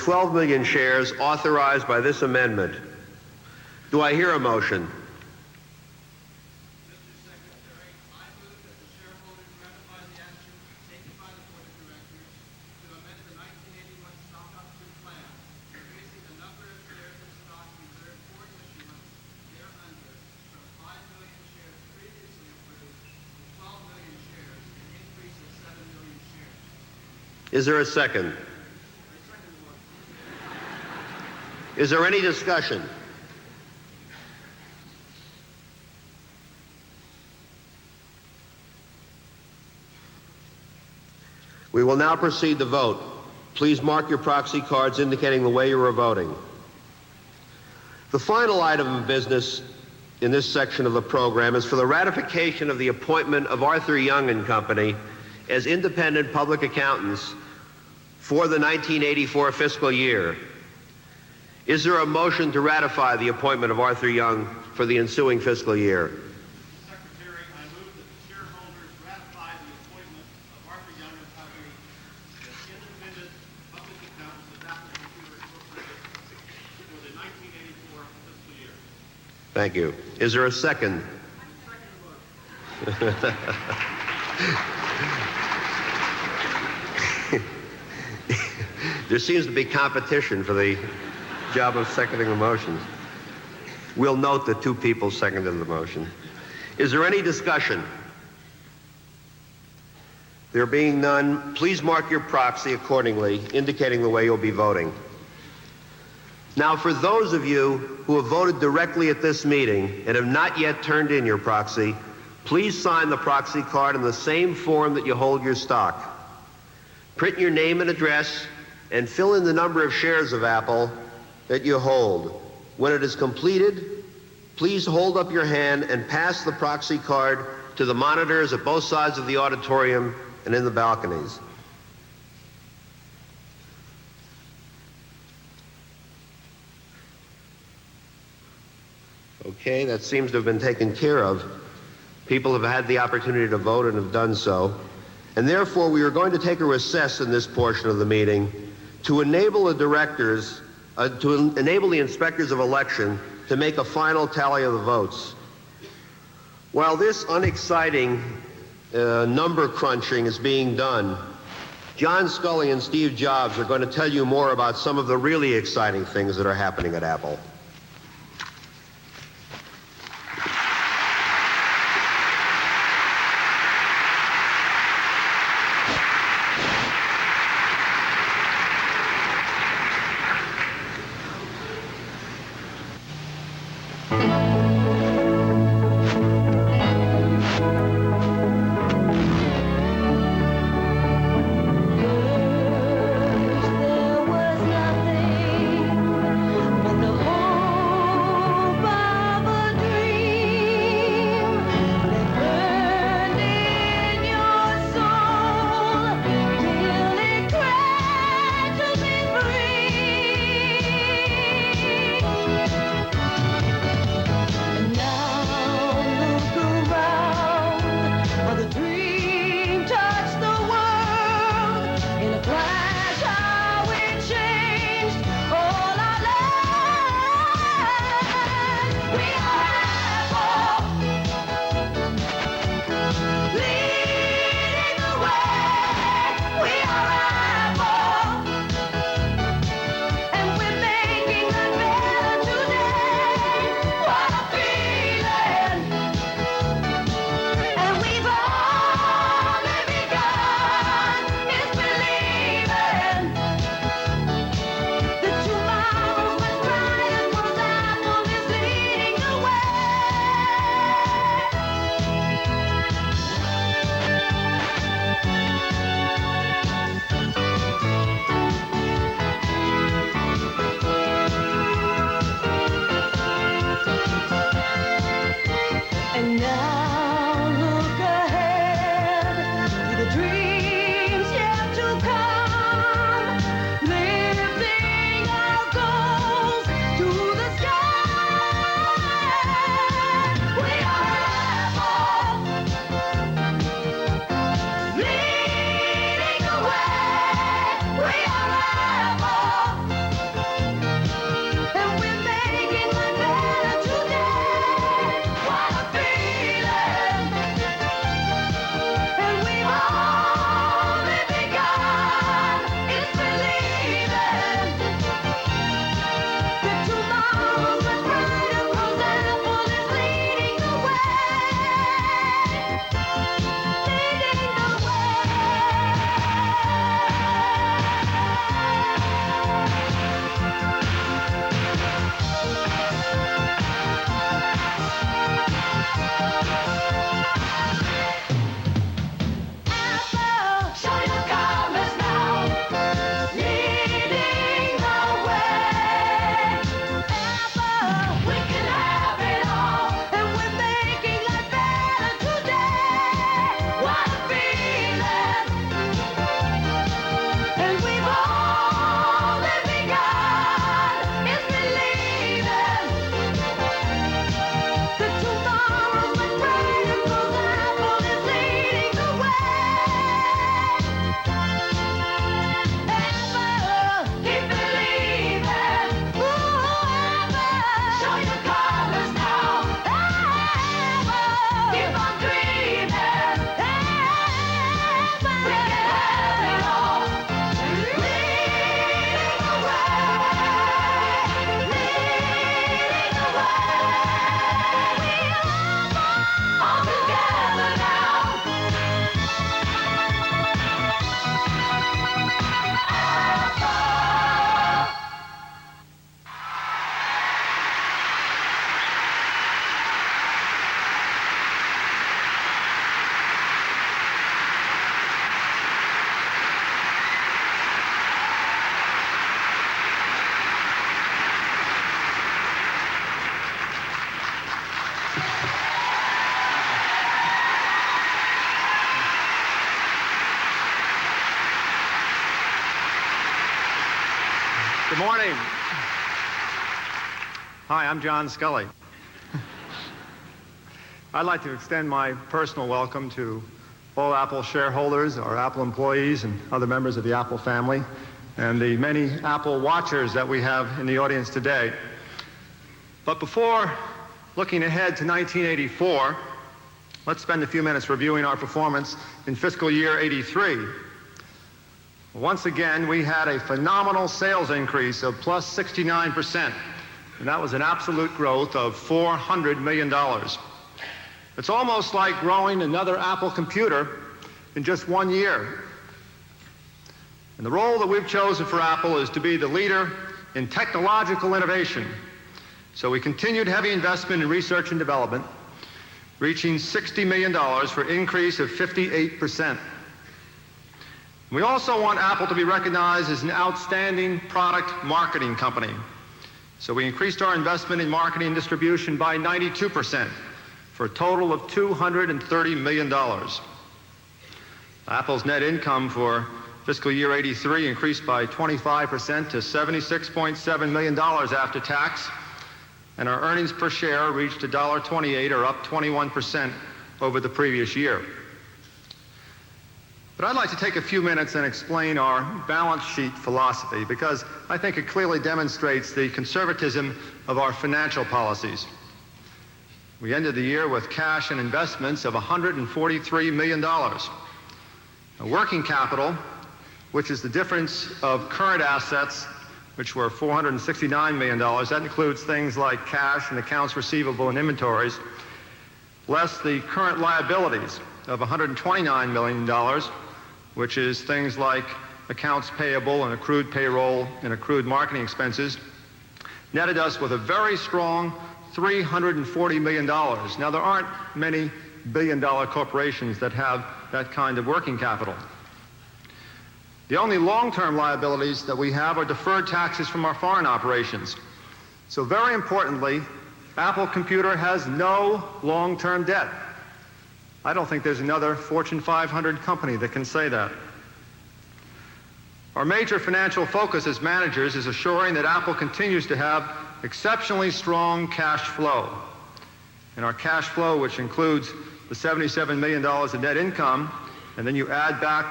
12 million shares authorized by this amendment. Do I hear a motion? Mr. Secretary, I move that the shareholders ratify the action taken by the Board of Directors to amend the 1981 stock option plan, increasing the number of shares of stock reserved for issuance thereunder from 5 million shares previously approved to 12 million shares, an increase of 7 million shares. Is there a second? Is there any discussion? We will now proceed to vote. Please mark your proxy cards indicating the way you are voting. The final item of business in this section of the program is for the ratification of the appointment of Arthur Young and Company as independent public accountants for the 1984 fiscal year. Is there a motion to ratify the appointment of Arthur Young for the ensuing fiscal year? Secretary, I move that the shareholders ratify the appointment of Arthur Young and Company as independent public accountants of Apple Computer Incorporated for the 1984 fiscal year. Thank you. Is there a second? There seems to be competition for the job of seconding the motion. We'll note that 2 people seconded the motion. Is there any discussion? There being none, please mark your proxy accordingly, indicating the way you'll be voting. Now, for those of you who have voted directly at this meeting and have not yet turned in your proxy, please sign the proxy card in the same form that you hold your stock. Print your name and address and fill in the number of shares of Apple that you hold. When it is completed, please hold up your hand and pass the proxy card to the monitors at both sides of the auditorium and in the balconies. Okay, that seems to have been taken care of. People have had the opportunity to vote and have done so. And therefore, we are going to take a recess in this portion of the meeting to enable the directors, to enable the inspectors of election to make a final tally of the votes. While this unexciting number crunching is being done, John Scully and Steve Jobs are going to tell you more about some of the really exciting things that are happening at Apple. Good morning. Hi, I'm John Scully. I'd like to extend my personal welcome to all Apple shareholders, our Apple employees, and other members of the Apple family, and the many Apple watchers that we have in the audience today. But before looking ahead to 1984, let's spend a few minutes reviewing our performance in fiscal year '83. Once again, we had a phenomenal sales increase of plus 69%, and that was an absolute growth of $400 million. It's almost like growing another Apple computer in just 1 year. And the role that we've chosen for Apple is to be the leader in technological innovation. So we continued heavy investment in research and development, reaching $60 million for an increase of 58%. We also want Apple to be recognized as an outstanding product marketing company. So we increased our investment in marketing and distribution by 92%, for a total of $230 million. Apple's net income for fiscal year '83 increased by 25% to $76.7 million after tax, and our earnings per share reached $1.28, or up 21% over the previous year. But I'd like to take a few minutes and explain our balance sheet philosophy, because I think it clearly demonstrates the conservatism of our financial policies. We ended the year with cash and investments of $143 million. Now, working capital, which is the difference of current assets, which were $469 million, that includes things like cash and accounts receivable and inventories, less the current liabilities of $129 million, which is things like accounts payable and accrued payroll and accrued marketing expenses, netted us with a very strong $340 million. Now, there aren't many billion-dollar corporations that have that kind of working capital. The only long-term liabilities that we have are deferred taxes from our foreign operations. So very importantly, Apple Computer has no long-term debt. I don't think there's another Fortune 500 company that can say that. Our major financial focus as managers is assuring that Apple continues to have exceptionally strong cash flow. And our cash flow, which includes the $77 million of net income, and then you add back